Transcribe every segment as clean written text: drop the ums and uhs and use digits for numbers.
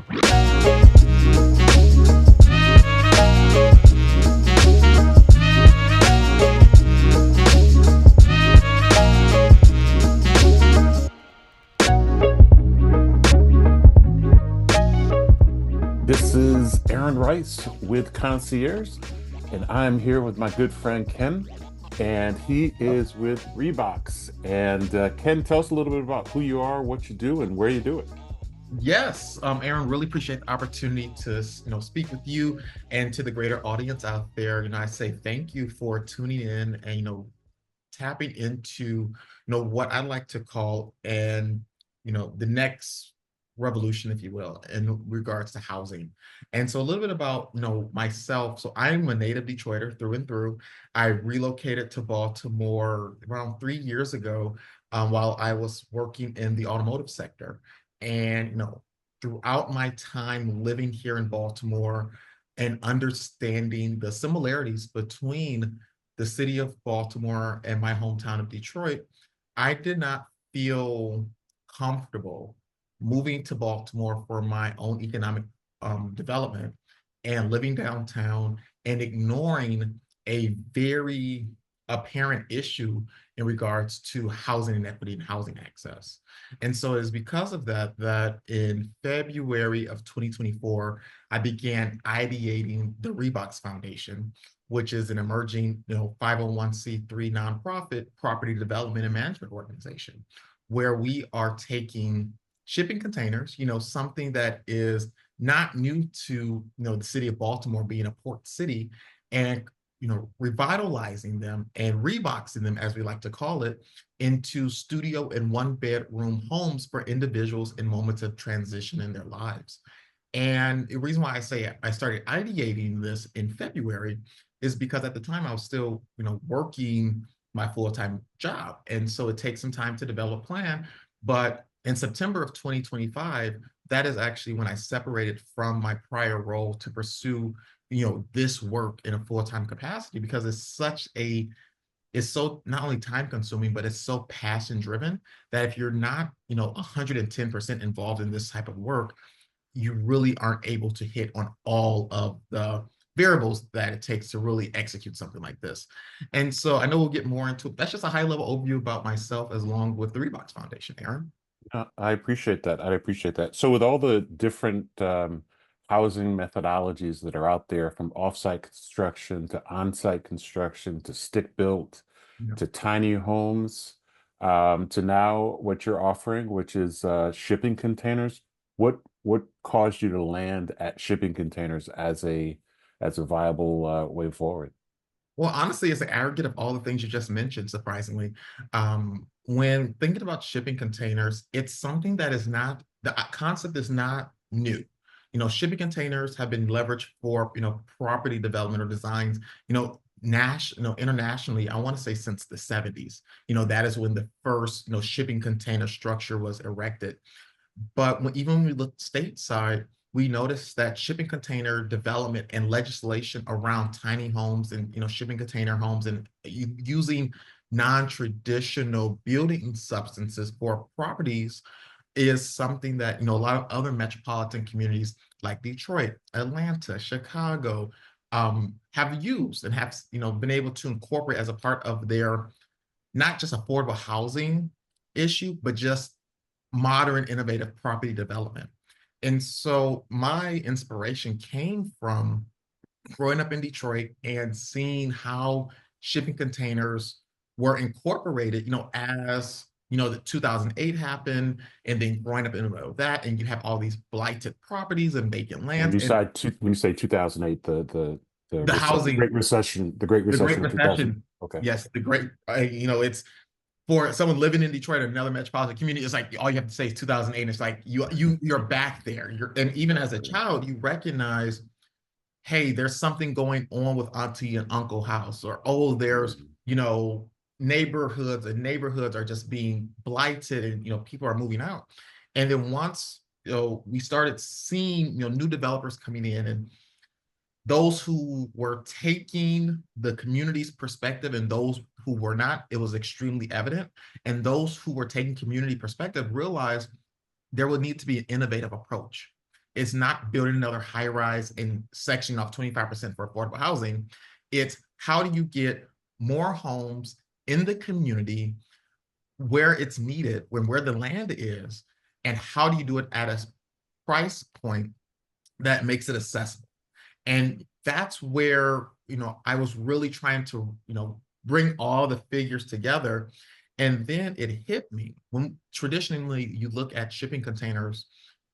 This is Aaron Rice with Concierge, and I'm here with my good friend Ken, and he is with ReBox. And Ken, tell us a little bit about who you are, what you do, and where you do it. Yes, Aaron, really appreciate the opportunity to, speak with you and to the greater audience out there. I say thank you for tuning in and, tapping into, what I like to call the next revolution, if you will, in regards to housing. And so a little bit about, myself. So I'm a native Detroiter through and through. I relocated to Baltimore around 3 years ago, while I was working in the automotive sector. And, throughout my time living here in Baltimore and understanding the similarities between the city of Baltimore and my hometown of Detroit, I did not feel comfortable moving to Baltimore for my own economic development and living downtown and ignoring a very apparent issue in regards to housing inequity and housing access. And so it's because of that that in February of 2024, I began ideating the ReBox Foundation, which is an emerging 501c3 nonprofit property development and management organization, where we are taking shipping containers, something that is not new to the city of Baltimore being a port city, and revitalizing them and reboxing them, as we like to call it, into studio and one-bedroom homes for individuals in moments of transition in their lives. And the reason why I say I started ideating this in February is because at the time I was still, working my full-time job. And so it takes some time to develop a plan. But in September of 2025, that is actually when I separated from my prior role to pursue this work in a full-time capacity, because it's so not only time consuming, but it's so passion driven that if you're not 110% involved in this type of work, you really aren't able to hit on all of the variables that it takes to really execute something like this. And so I know we'll get more into it. That's just a high level overview about myself, as long with the ReBox Foundation, Aaron. I appreciate that. I appreciate that. So, with all the different housing methodologies that are out there, from offsite construction to on-site construction to stick-built Yeah. to tiny homes, to now what you're offering, which is shipping containers. What caused you to land at shipping containers as a viable way forward? Well, honestly, it's an aggregate of all the things you just mentioned, surprisingly. When thinking about shipping containers, it's something that is not, the concept is not new. Shipping containers have been leveraged for, property development or designs, internationally, I want to say since the 70s. That is when the first, shipping container structure was erected. But even when we look stateside, we noticed that shipping container development and legislation around tiny homes and shipping container homes and using non-traditional building substances for properties is something that a lot of other metropolitan communities like Detroit, Atlanta, Chicago have used and have been able to incorporate as a part of their not just affordable housing issue, but just modern, innovative property development. And so my inspiration came from growing up in Detroit and seeing how shipping containers were incorporated, as the 2008 happened, and then growing up in the middle of that, and you have all these blighted properties and vacant When lands, you and say when you say 2008, the the Great housing, Recession, the Great of 2000. Recession. Okay. Yes, the great, it's for someone living in Detroit or another metropolitan community, it's like all you have to say is 2008. It's like you're back there. And even as a child, you recognize, hey, there's something going on with auntie and uncle house, or oh, there's neighborhoods, and neighborhoods are just being blighted, and people are moving out. And then once we started seeing new developers coming in, and those who were taking the community's perspective and those who were not, it was extremely evident. And those who were taking community perspective realized there would need to be an innovative approach. It's not building another high rise and sectioning off 25% for affordable housing. It's how do you get more homes in the community where it's needed, where the land is, and how do you do it at a price point that makes it accessible? And that's where, I was really trying to, bring all the figures together. And then it hit me when traditionally you look at shipping containers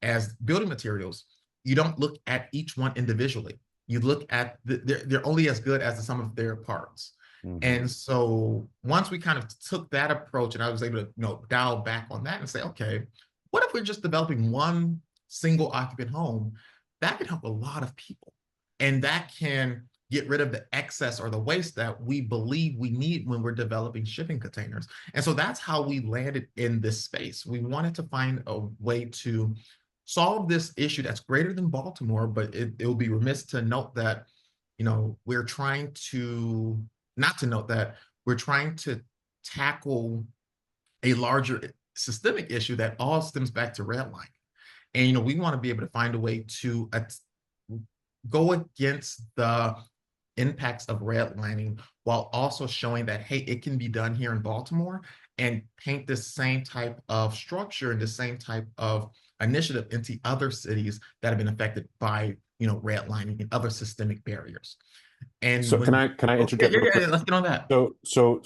as building materials, you don't look at each one individually. You look at they're only as good as the sum of their parts. Mm-hmm. And so once we kind of took that approach and I was able to, dial back on that and say, okay, what if we're just developing one single occupant home? That can help a lot of people. And that can get rid of the excess or the waste that we believe we need when we're developing shipping containers. And so that's how we landed in this space. We wanted to find a way to solve this issue that's greater than Baltimore, but it will be remiss to note that, we're trying to, not to note that we're trying to tackle a larger systemic issue that all stems back to redlining. And, we want to be able to find a way to go against the impacts of redlining while also showing that, hey, it can be done here in Baltimore, and paint the same type of structure and the same type of initiative into other cities that have been affected by, redlining and other systemic barriers. And So when, can I oh, yeah, interject yeah, real yeah, quick? let's get on that. So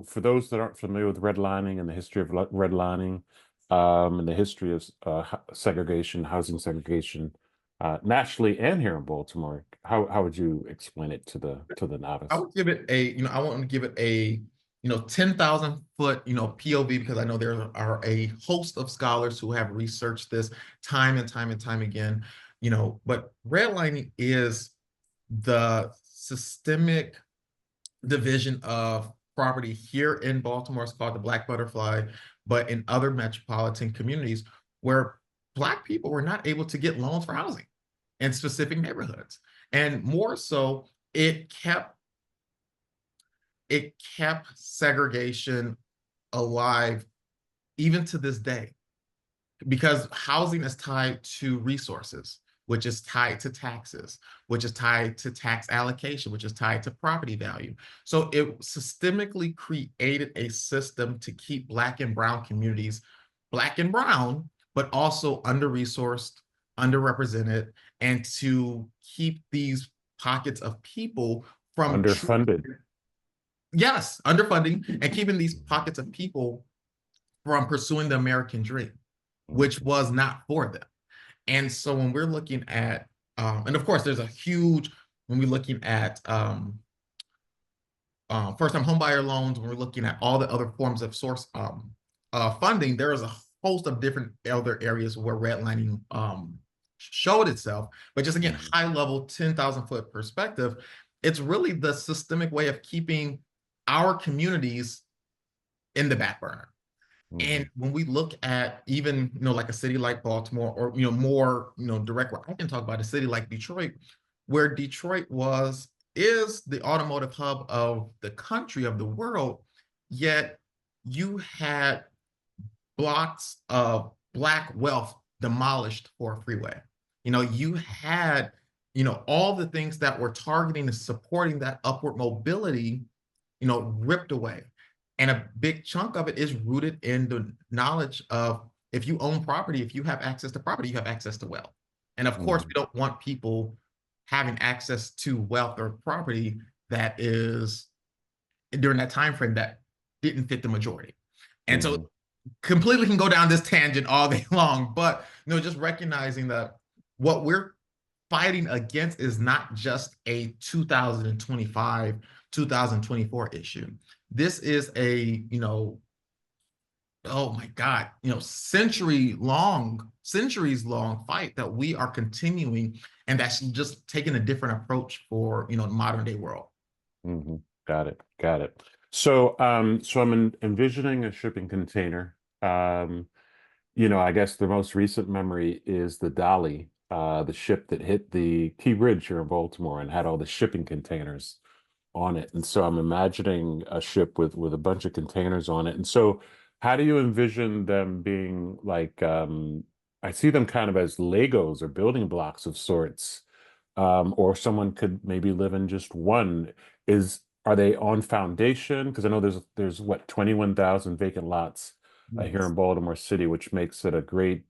for those that aren't familiar with redlining and the history of redlining, and the history of segregation, housing segregation, nationally and here in Baltimore, how would you explain it to the I novice? would give it I want to give it a, 10,000 foot, POV, because I know there are a host of scholars who have researched this time and time and time again, but redlining is the systemic division of property here in Baltimore. It's called the Black Butterfly, but in other metropolitan communities where Black people were not able to get loans for housing in specific neighborhoods. And more so, it kept segregation alive even to this day, because housing is tied to resources, which is tied to taxes, which is tied to tax allocation, which is tied to property value. So it systemically created a system to keep Black and Brown communities Black and Brown, but also under-resourced, underrepresented, and to keep these pockets of people from Underfunded. yes, underfunding, and keeping these pockets of people from pursuing the American dream, which Mhm. was not for them. And so when we're looking at, and of course, there's a huge, when we're looking at first-time homebuyer loans, when we're looking at all the other forms of source funding, there is a host of different other areas where redlining showed itself. But just again, Mhm. high level, 10,000 foot perspective, it's really the systemic way of keeping our communities in the back burner. And Mhm. when we look at even, like a city like Baltimore, or, more, direct, where I can talk about a city like Detroit, where Detroit is the automotive hub of the country, of the world, yet you had blocks of Black wealth demolished for a freeway. You had, all the things that were targeting and supporting that upward mobility, ripped away. And a big chunk of it is rooted in the knowledge of, if you own property, if you have access to property, you have access to wealth. And of course, we Mhm. don't want people having access to wealth or property that is during that time frame that didn't fit the majority. And so Mhm. completely can go down this tangent all day long, but just recognizing that what we're fighting against is not just a 2025, 2024 issue. This is a, oh my God, centuries long fight that we are continuing, and that's just taking a different approach for, the modern day world. Mhm. Got it. Got it. So I'm envisioning a shipping container. I guess the most recent memory is the Dolly, the ship that hit the Key Bridge here in Baltimore and had all the shipping containers on it. And so I'm imagining a ship with a bunch of containers on it. And so how do you envision them being like I see them kind of as Legos or building blocks of sorts. Or someone could maybe live in just one. Are they on foundation? Because I know there's what 21,000 vacant lots here Yes. in Baltimore City, which makes it a great,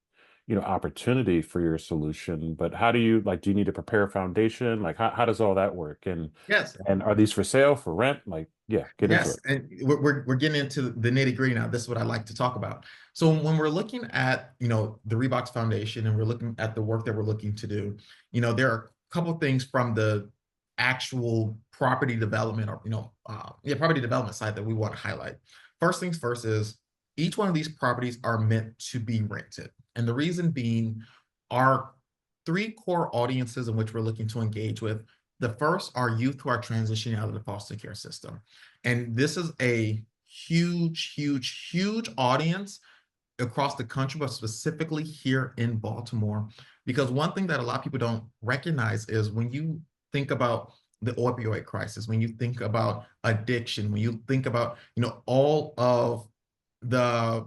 opportunity for your solution. But how do you like? Do you need to prepare a foundation? Like how does all that work? Yes. And are these for sale, for rent? Like, yeah, get into Yes, it. and we're getting into the nitty gritty now. This is what I like to talk about. So when we're looking at, the ReBox Foundation and we're looking at the work that we're looking to do, there are a couple of things from the actual property development or, property development side that we want to highlight. First things first is each one of these properties are meant to be rented. And the reason being our three core audiences in which we're looking to engage with. The first are youth who are transitioning out of the foster care system. And this is a huge, huge, huge audience across the country, but specifically here in Baltimore. Because one thing that a lot of people don't recognize is when you think about the opioid crisis, when you think about addiction, when you think about, all of the,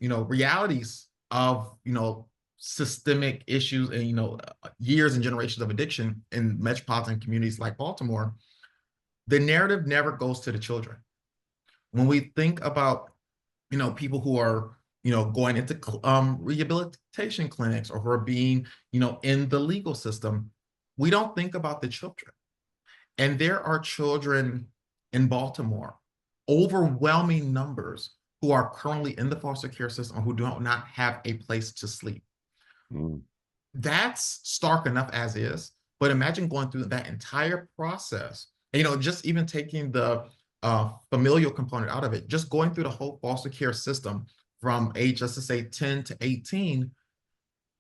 realities of, systemic issues and, years and generations of addiction in metropolitan communities like Baltimore, the narrative never goes to the children. When we think about, people who are, going into rehabilitation clinics or who are being, in the legal system, we don't think about the children. And there are children in Baltimore, overwhelming numbers, who are currently in the foster care system who do not have a place to sleep. Mm, That's stark enough as is, but imagine going through that entire process. And, just even taking the familial component out of it, just going through the whole foster care system from age, let's just say 10 to 18,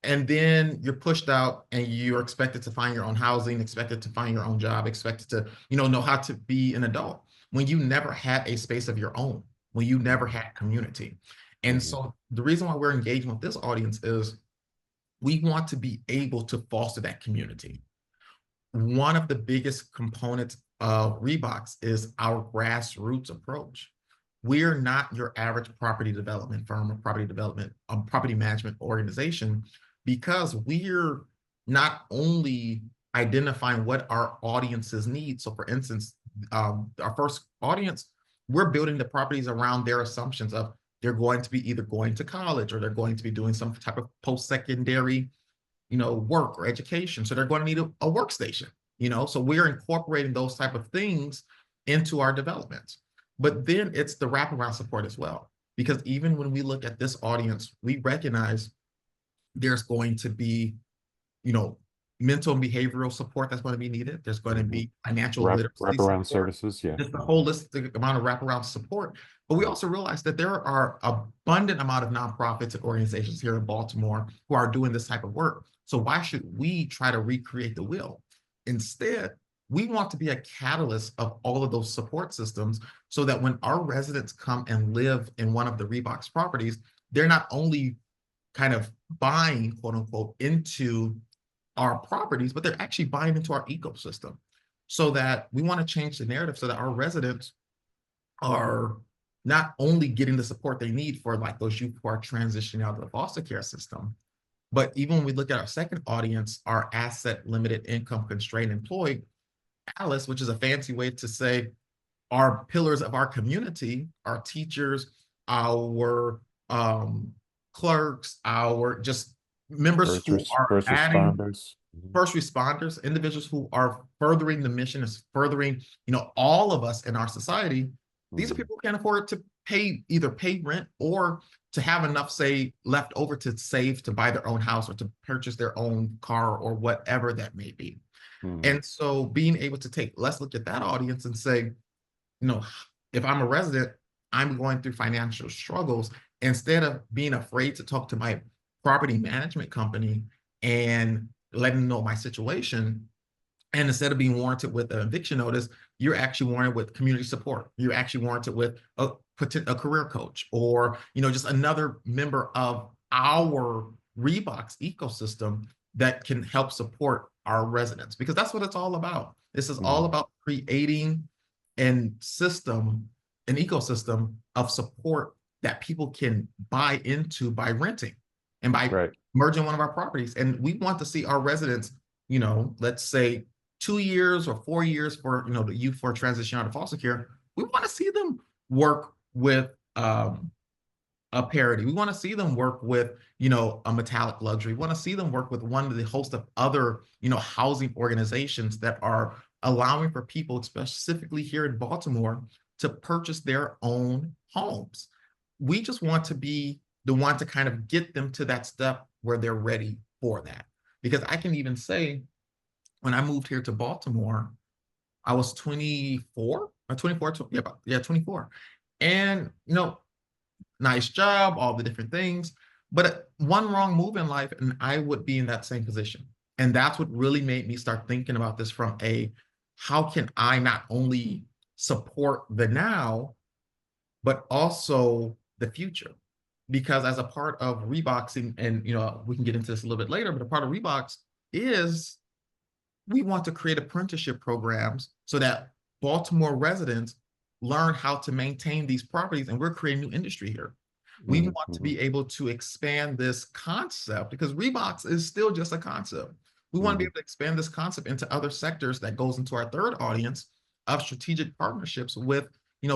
and then you're pushed out and you're expected to find your own housing, expected to find your own job, expected to, know how to be an adult when you never had a space of your own, when you never had community. And mhm, so the reason why we're engaging with this audience is we want to be able to foster that community. One of the biggest components of ReBox is our grassroots approach. We're not your average property development firm or property management organization, because we're not only identifying what our audiences need. So, for instance, our first audience, we're building the properties around their assumptions of they're going to be either going to college or they're going to be doing some type of post-secondary work or education. So they're going to need a workstation, so we're incorporating those type of things into our developments. But then it's the wraparound support as well, because even when we look at this audience, we recognize there's going to be, you know, mental and behavioral support that's going to be needed. There's going to mhm. be financial literacy Wraparound support, services, yeah. just a holistic amount of wraparound support. But we also realize that there are abundant amount of nonprofits and organizations here in Baltimore who are doing this type of work. So why should we try to recreate the wheel? Instead, we want to be a catalyst of all of those support systems so that when our residents come and live in one of the ReBox properties, they're not only kind of buying, quote unquote, into our properties, but they're actually buying into our ecosystem. So that we want to change the narrative so that our residents are not only getting the support they need for like those youth who are transitioning out of the foster care system, but even when we look at our second audience, our asset limited income constrained employed, ALICE, which is a fancy way to say our pillars of our community, our teachers, our clerks, our just members who are First adding responders. Mhm, first responders, individuals who are furthering the mission, is furthering, all of us in our society. These are mhm, people who can't afford to either pay rent or to have enough, say, left over to save to buy their own house or to purchase their own car or whatever that may be. mhm, And so being able to let's look at that audience and say, you know, if I'm a resident, I'm going through financial struggles. Instead of being afraid to talk to my property management company and letting them know my situation, and instead of being warranted with an eviction notice, you're actually warranted with community support. You're actually warranted with a career coach or, just another member of our ReBox ecosystem that can help support our residents, because that's what it's all about. This is all mhm. about creating an ecosystem of support that people can buy into by renting. and by Right. merging one of our properties. And we want to see our residents, let's say 2 years or 4 years for, the youth for transition out of foster care. We want to see them work with a parity. We want to see them work with, a metallic luxury. We want to see them work with one of the host of other, housing organizations that are allowing for people, specifically here in Baltimore, to purchase their own homes. We just want to be the one to kind of get them to that step where they're ready for that. Because I can even say, when I moved here to Baltimore, I was 24 or 24, yeah, 24. And, nice job, all the different things. But one wrong move in life, and I would be in that same position. And that's what really made me start thinking about this from how can I not only support the now, but also the future? Because as a part of ReBoxing, and we can get into this a little bit later, but a part of ReBox is we want to create apprenticeship programs so that Baltimore residents learn how to maintain these properties, and we're creating new industry here. We want to be able to expand this concept because ReBox is still just a concept. We want to be able to expand this concept into other sectors that goes into our third audience of strategic partnerships with,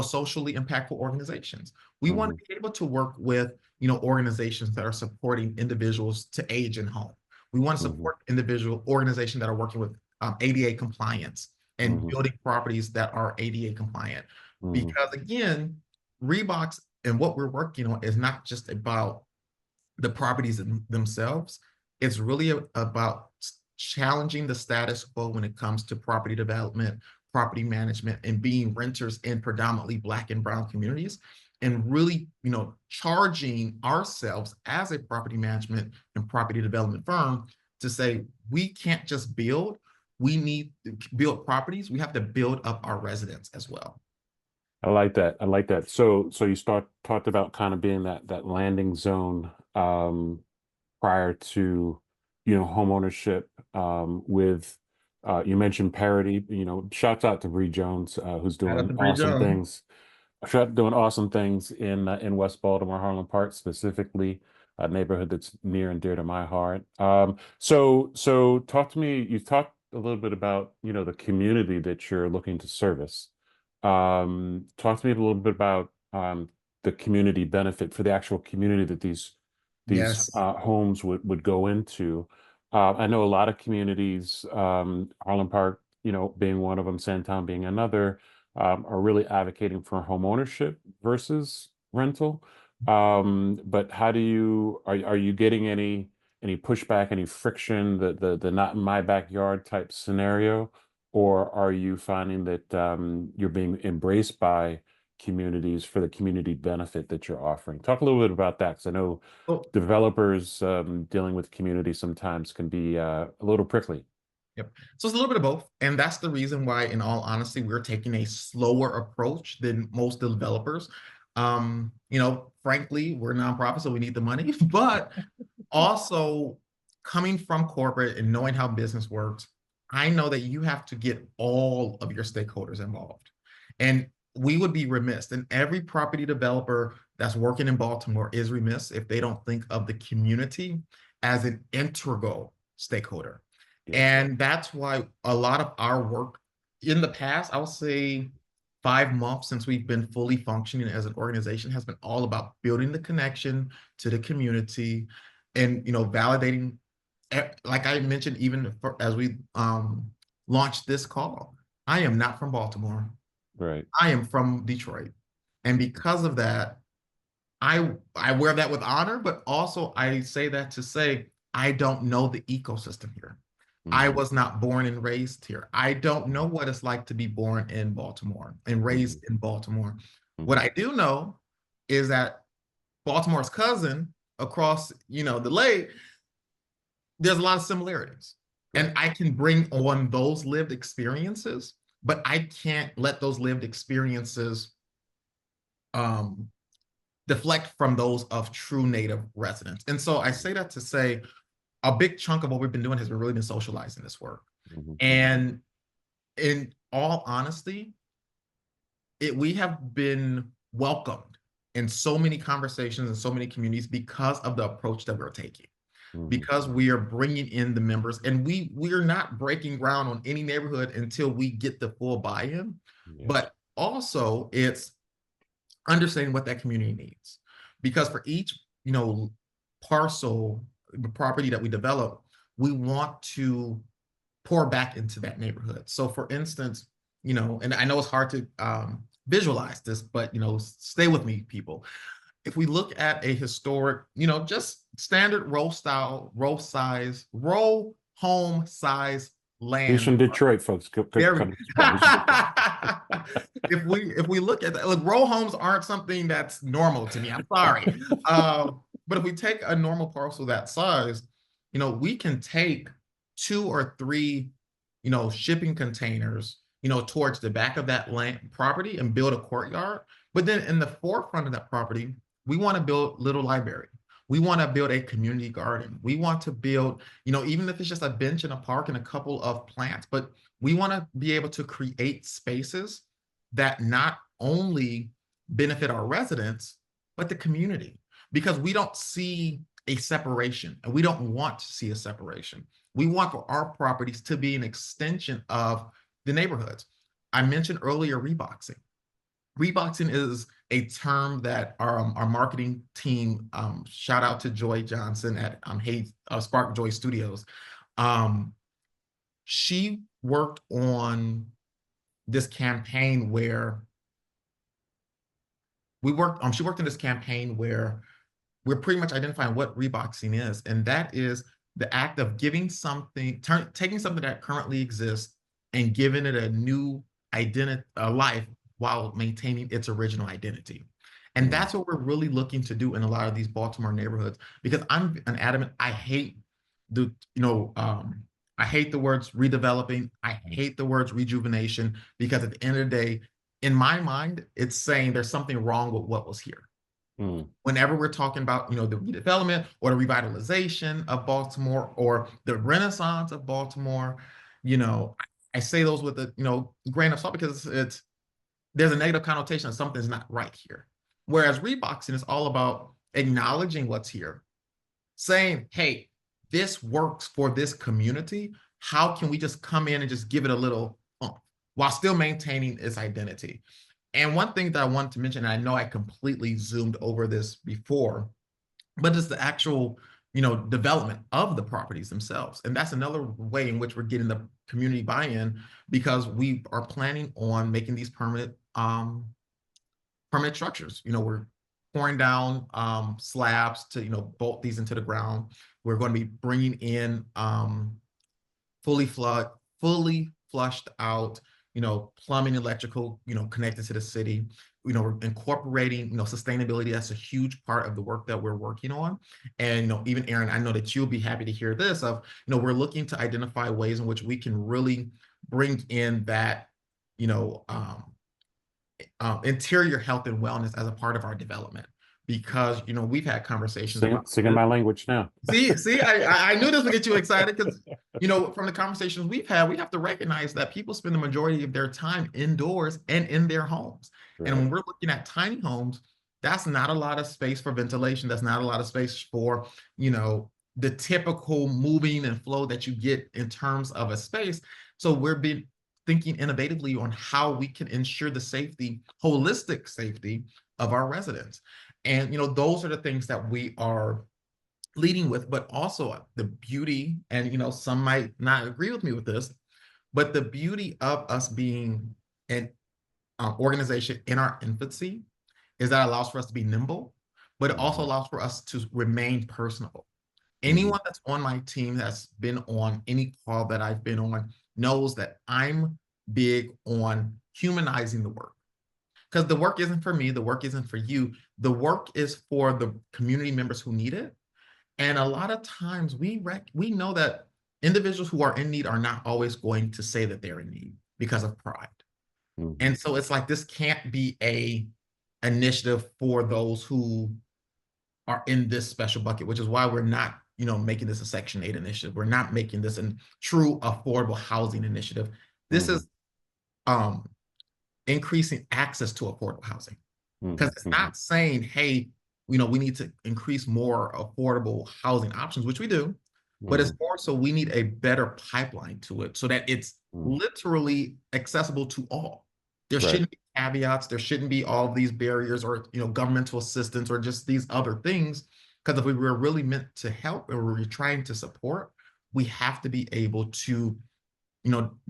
socially impactful organizations. We want to be able to work with, organizations that are supporting individuals to age in home. We want to support individual organizations that are working with ADA compliance and building properties that are ADA compliant. Because again, ReBox and what we're working on is not just about the properties themselves. It's really about challenging the status quo when it comes to property development, property management, and being renters in predominantly Black and Brown communities, and really, charging ourselves as a property management and property development firm to say, we can't just build, we need to build properties, we have to build up our residents as well. I like that. I like that. So you talked about kind of being that landing zone prior to, home ownership with you mentioned parity, shouts out to Bree Jones, who's doing awesome things. Doing awesome things in West Baltimore, Harlem Park specifically, a neighborhood that's near and dear to my heart. So talk to me. You talked a little bit about, the community that you're looking to service. Talk to me a little bit about the community benefit for the actual community that these Yes. homes would go into. I know a lot of communities, Harlem Park, being one of them, Sandtown being another, are really advocating for home ownership versus rental. But how are you getting any pushback, any friction, the not in my backyard type scenario? Or are you finding that you're being embraced by communities for the community benefit that you're offering? Talk a little bit about that, because I know developers dealing with community sometimes can be a little prickly. Yep. So it's a little bit of both. And that's the reason why, in all honesty, we're taking a slower approach than most developers. Frankly, we're nonprofit, so we need the money, but also coming from corporate and knowing how business works, I know that you have to get all of your stakeholders involved. And we would be remiss, and every property developer that's working in Baltimore is remiss if they don't think of the community as an integral stakeholder. Yeah. And that's why a lot of our work in the past, I would say 5 months since we've been fully functioning as an organization, has been all about building the connection to the community and, validating, like I mentioned, even as we launched this call, I am not from Baltimore. Right. I am from Detroit. And because of that, I wear that with honor, but also I say that to say, I don't know the ecosystem here. I was not born and raised here. I don't know what it's like to be born in Baltimore and raised in Baltimore. What I do know is that Baltimore's cousin across, the lake, there's a lot of similarities. Right. And I can bring on those lived experiences, but I can't let those lived experiences deflect from those of true native residents. And so I say that to say, a big chunk of what we've been doing has really been socializing this work. And in all honesty, we have been welcomed in so many conversations and so many communities because of the approach that we're taking, Mhm. because we are bringing in the members, and we are not breaking ground on any neighborhood until we get the full buy-in. Yeah. But also it's understanding what that community needs, because for each parcel, the property that we develop, we want to pour back into that neighborhood. So for instance, and I know it's hard to visualize this, but stay with me, people. If we look at a historic, just standard row home size He's land. from Detroit, folks. There we He's from Detroit. if we look at that, look, row homes aren't something that's normal to me. I'm sorry. But if we take a normal parcel that size, we can take 2 or 3, shipping containers, towards the back of that land property and build a courtyard. But then in the forefront of that property, we want to build little library. We want to build a community garden. We want to build, even if it's just a bench in a park and a couple of plants, but we want to be able to create spaces that not only benefit our residents, but the community, because we don't see a separation, and we don't want to see a separation. We want for our properties to be an extension of the neighborhoods. I mentioned earlier ReBoxing. ReBoxing is a term that our marketing team, shout out to Joy Johnson at Spark Joy Studios. She worked on this campaign where she worked in this campaign where we're pretty much identifying what ReBoxing is, and that is the act of giving something, taking something that currently exists and giving it a new identity, a life, while maintaining its original identity. And that's what we're really looking to do in a lot of these Baltimore neighborhoods, because I'm an adamant, I hate the, I hate the words redeveloping. I hate the words rejuvenation, because at the end of the day, in my mind, it's saying there's something wrong with what was here. Whenever we're talking about, the redevelopment or the revitalization of Baltimore or the renaissance of Baltimore, I say those with a, grain of salt, because there's a negative connotation of something's not right here. Whereas ReBoxing is all about acknowledging what's here, saying, hey, this works for this community. How can we just come in and just give it a little while still maintaining its identity? And one thing that I wanted to mention, and I know I completely zoomed over this before, but it's the actual, development of the properties themselves. And that's another way in which we're getting the community buy-in, because we are planning on making these permanent structures. We're pouring down slabs to, bolt these into the ground. We're going to be bringing in fully flushed out, plumbing, electrical, connected to the city. We're incorporating, sustainability. That's a huge part of the work that we're working on. And, even Aaron, I know that you'll be happy to hear this of, we're looking to identify ways in which we can really bring in that, interior health and wellness as a part of our development, because, we've had conversations about Singing my language now. See, I knew this would get you excited, because, from the conversations we've had, we have to recognize that people spend the majority of their time indoors and in their homes. Right. And when we're looking at tiny homes, that's not a lot of space for ventilation. That's not a lot of space for, the typical moving and flow that you get in terms of a space. So we're thinking innovatively on how we can ensure the safety, holistic safety of our residents. And, those are the things that we are leading with, but also the beauty, and, some might not agree with me with this, but the beauty of us being an organization in our infancy is that it allows for us to be nimble, but it also allows for us to remain personable. Anyone that's on my team that's been on any call that I've been on knows that I'm big on humanizing the work, because the work isn't for me, the work isn't for you, the work is for the community members who need it. And a lot of times we know that individuals who are in need are not always going to say that they're in need because of pride. And so it's like, this can't be a initiative for those who are in this special bucket, which is why we're not, making this a Section 8 initiative. We're not making this a true affordable housing initiative. This is increasing access to affordable housing. Hmm. Because it's not saying, hey, we need to increase more affordable housing options, which we do, but it's Hmm. more so we need a better pipeline to it so that it's Hmm. literally accessible to all. There Right. shouldn't be caveats, there shouldn't be all of these barriers or governmental assistance or just these other things. Because if we were really meant to help or we're trying to support, we have to be able to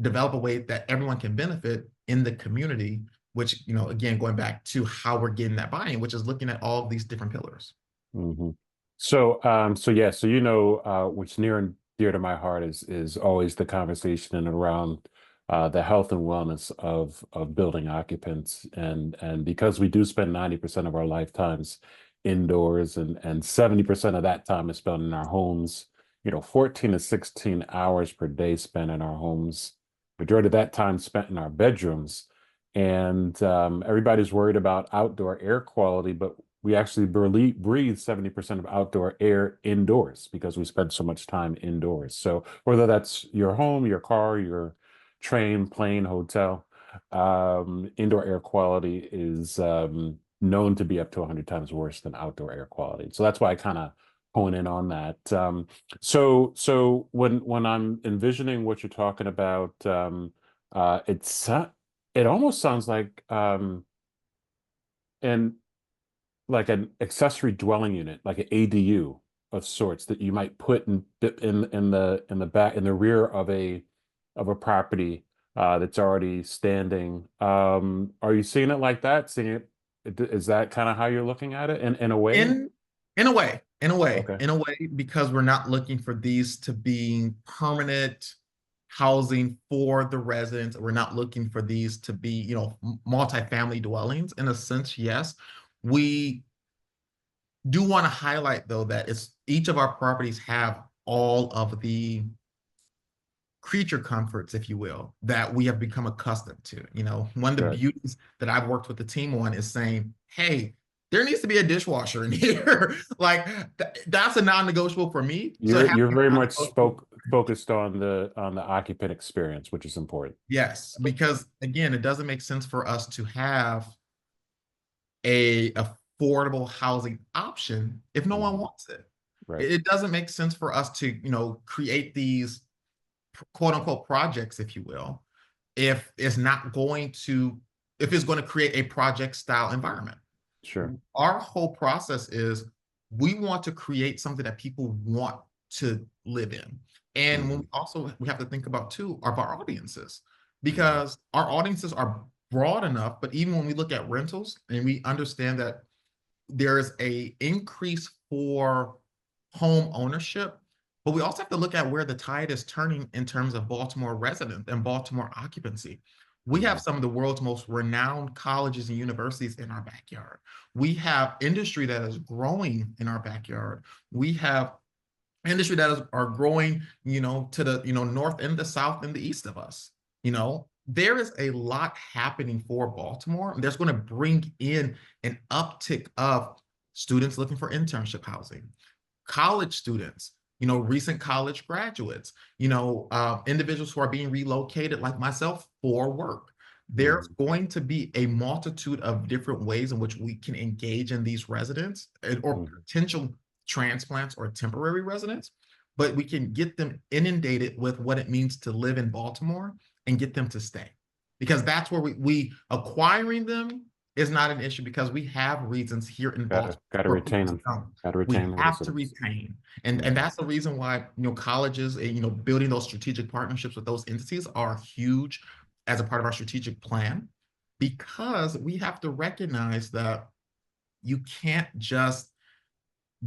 develop a way that everyone can benefit in the community, which, again, going back to how we're getting that buy-in, which is looking at all of these different pillars. Hmm. So yeah, so what's near and dear to my heart is always the conversation and around the health and wellness of building occupants, and because we do spend 90% of our lifetimes indoors, and 70% of that time is spent in our homes, 14 to 16 hours per day spent in our homes, majority of that time spent in our bedrooms, and everybody's worried about outdoor air quality, but we actually breathe 70% of outdoor air indoors because we spend so much time indoors. So whether that's your home, your car, your train, plane, hotel, indoor air quality is known to be up to 100 times worse than outdoor air quality. So that's why I kind of hone in on that. So when I'm envisioning what you're talking about, it almost sounds and like an accessory dwelling unit, like an ADU of sorts that you might put in the back in the rear of a property that's already standing. Are you seeing it like that? Is that kind of how you're looking at it in a way? In in a way, Okay, because we're not looking for these to be permanent housing for the residents. We're not looking for these to be, multifamily dwellings. In a sense, yes. We do want to highlight though that it's each of our properties have all of the creature comforts, if you will, that we have become accustomed to. One of the good. beauties that I've worked with the team on is saying, hey, there needs to be a dishwasher in here. Like that's a non-negotiable for me. So it has You're to be very much non-negotiable. focused on the occupant experience, which is important. Yes, because again, it doesn't make sense for us to have a affordable housing option if no one Mhm. wants it. Right. It doesn't make sense for us to, create these quote unquote projects, if you will, if it's not going to, if it's going to create a project style environment. Sure. Our whole process is we want to create something that people want to live in. And when Hmm. we have to think about too of our audiences, Hmm. because our audiences are broad enough, but even when we look at rentals and we understand that there is a increase for home ownership, but we also have to look at where the tide is turning in terms of Baltimore residents and Baltimore occupancy. We have Hmm. some of the world's most renowned colleges and universities in our backyard. We have industry that is growing in our backyard. We have industry that are growing, to the, north and the south and the east of us. There is a lot happening for Baltimore. And that's going to bring in an uptick of students looking for internship housing, college students, recent college graduates, individuals who are being relocated like myself for work. There's Hmm. going to be a multitude of different ways in which we can engage in these residents or Hmm. potential transplants or temporary residents, but we can get them inundated with what it means to live in Baltimore and get them to stay. Because that's where we acquiring them is not an issue because we have reasons here in Baltimore Gotta for retain people to them. come. Gotta We retain the have to residents. retain. And Hmm. that's the reason why, colleges and, building those strategic partnerships with those entities are huge as a part of our strategic plan, because we have to recognize that you can't just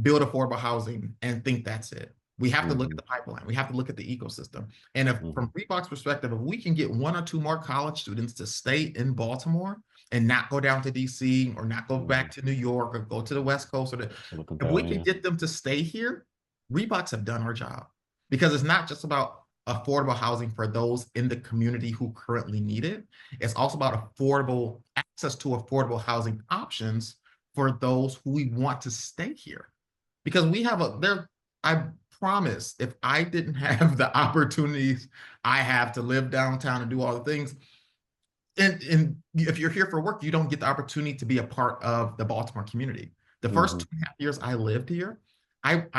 build affordable housing and think that's it. We have to look at Hmm. the pipeline. We have to look at the ecosystem. And if Hmm. from ReBox perspective, if we can get one or two more college students to stay in Baltimore and not go down to DC or not go Hmm. back to New York or go to the West Coast, Silicon if we Valley, can yeah. get them to stay here, ReBox have done our job. Because it's not just about affordable housing for those in the community who currently need it. It's also about affordable access to affordable housing options for those who we want to stay here, because we have I promise, if I didn't have the opportunities I have to live downtown and do all the things, and if you're here for work, you don't get the opportunity to be a part of the Baltimore community. The first Hmm. 2.5 years I lived here, I'm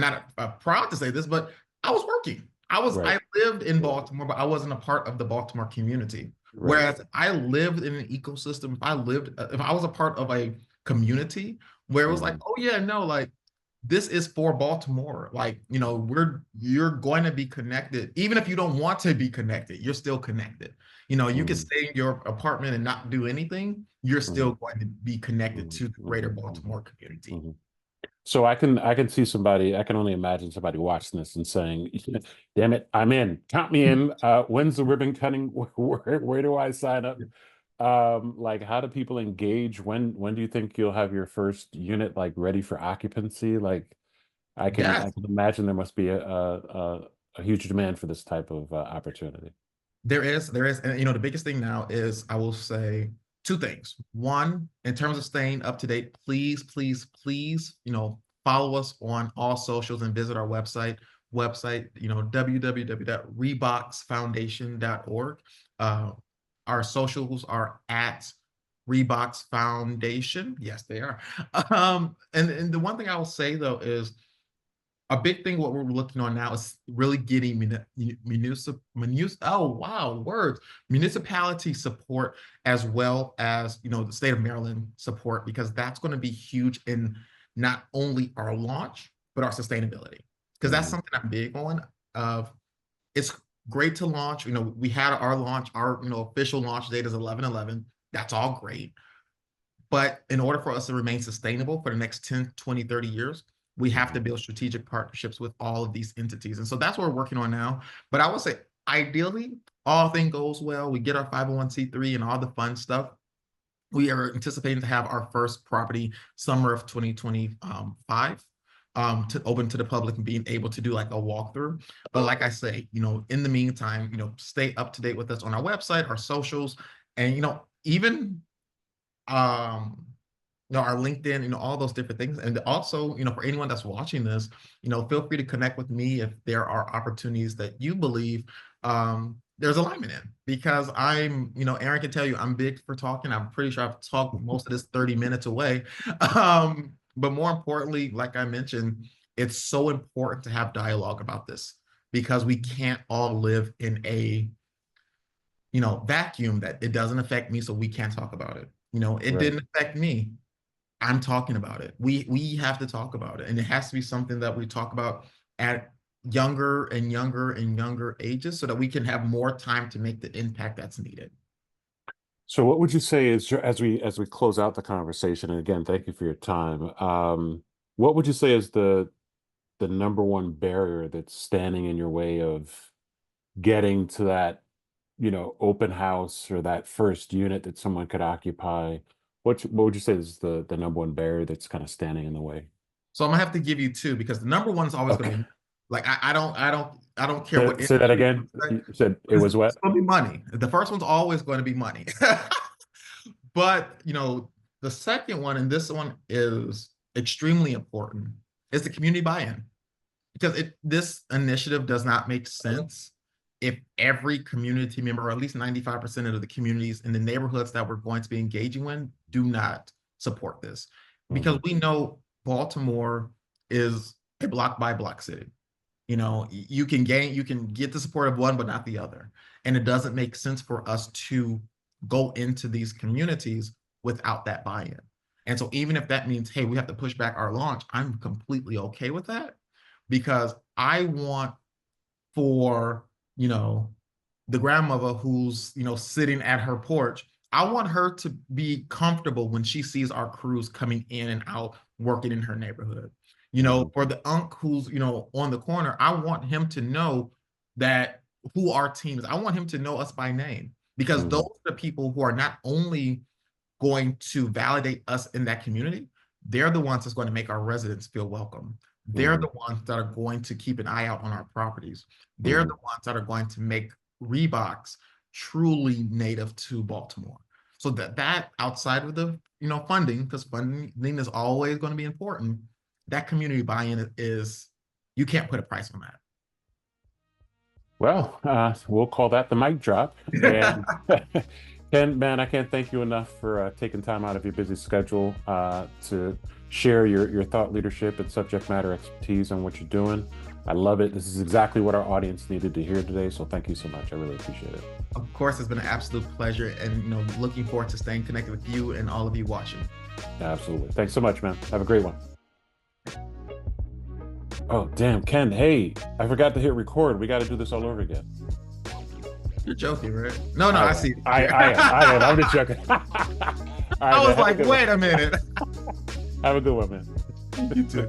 not proud to say this, but I was working. Right. I lived in Baltimore, but I wasn't a part of the Baltimore community. Right. Whereas I lived in an ecosystem, if I was a part of a community where it was like, Hmm. oh yeah, no, like this is for Baltimore. Like, you're going to be connected. Even if you don't want to be connected, you're still connected. You can Hmm. stay in your apartment and not do anything. You're Hmm. still going to be connected Hmm. to the greater Hmm. Baltimore community. Hmm. So I can see somebody, I can only imagine somebody watching this and saying, damn it, I'm in. Count me in. When's the ribbon cutting? Where do I sign up? Like how do people engage? When do you think you'll have your first unit like ready for occupancy? Like I Yes, can imagine there must be a huge demand for this type of opportunity. there is. And the biggest thing now is I will say two things. One, in terms of staying up to date, please, please, please, follow us on all socials and visit our website, www.reboxfoundation.org. Uh, our socials are at ReBox Foundation. Yes, they are. And the one thing I will say though is a big thing what we're looking on now is really getting municipality support as well as the state of Maryland support, because that's going to be huge in not only our launch but our sustainability, because that's Mhm. something I'm big on. Of It's great to launch. We had our launch, our official launch date is 11/11. That's all great. But in order for us to remain sustainable for the next 10, 20, 30 years, we have to Mhm. build strategic partnerships with all of these entities. And so that's what we're working on now. But I would say, ideally, all things goes well. We get our 501(c)(3) and all the fun stuff. We are anticipating to have our first property summer of 2025, to open to the public and being able to do like a walkthrough. But like I say, in the meantime, stay up to date with us on our website, our socials, and even um our LinkedIn, all those different things. And also, for anyone that's watching this, feel free to connect with me if there are opportunities that you believe there's alignment in. Because Aaron can tell you, I'm big for talking. I'm pretty sure I've talked most of this 30 minutes away. But more importantly, like I mentioned, it's so important to have dialogue about this, because we can't all live in a vacuum that it doesn't affect me, so we can't talk about it. It Right. didn't affect me. I'm talking about it. We have to talk about it, and it has to be something that we talk about at younger and younger and younger ages, so that we can have more time to make the impact that's needed. So what would you say is as we close out the conversation, and again, thank you for your time. What would you say is the number one barrier that's standing in your way of getting to that, open house or that first unit that someone could occupy? What would you say is the number one barrier that's kind of standing in the way? So I'm gonna have to give you two, because the number one is always gonna Okay. be like I don't care what Say that industry again. you say, You said it it's was what? gonna be money. The first one's always going to be money. But the second one, and this one is extremely important, is the community buy-in. Because this initiative does not make sense if every community member, or at least 95% of the communities in the neighborhoods that we're going to be engaging in, do not support this. Because Mhm. we know Baltimore is a block by block city. You can get the support of one but not the other, and it doesn't make sense for us to go into these communities without that buy-in. And so even if that means, hey, we have to push back our launch, I'm completely okay with that, because I want for you know the grandmother who's sitting at her porch, I want her to be comfortable when she sees our crews coming in and out working in her neighborhood. Mhm. For the unk who's on the corner, I want him to know that who our team is. I want him to know us by name, because those Mhm. are the people who are not only going to validate us in that community, they're the ones that's going to make our residents feel welcome. They're Mhm. the ones that are going to keep an eye out on our properties. They're Mhm. the ones that are going to make ReBox truly native to Baltimore. So that outside of the funding, because funding is always going to be important, that community buy-in is, you can't put a price on Well, we'll call that the mic drop. that. And Ken, man, I can't thank you enough for taking time out of your busy schedule to share your thought leadership and subject matter expertise on what you're doing. I love it. This is exactly what our audience needed to hear today. So thank you so much. I really appreciate it. Of course, it's been an absolute pleasure, and looking forward to staying connected with you and all of you watching. Absolutely. Thanks so much, man. Have a great one. Oh, damn, Ken. Hey, I forgot to hit record. We got to do this all over again. You're joking, right? No, I see. I am. I'm just joking. I was like, wait a minute. Have a good one, man. You too.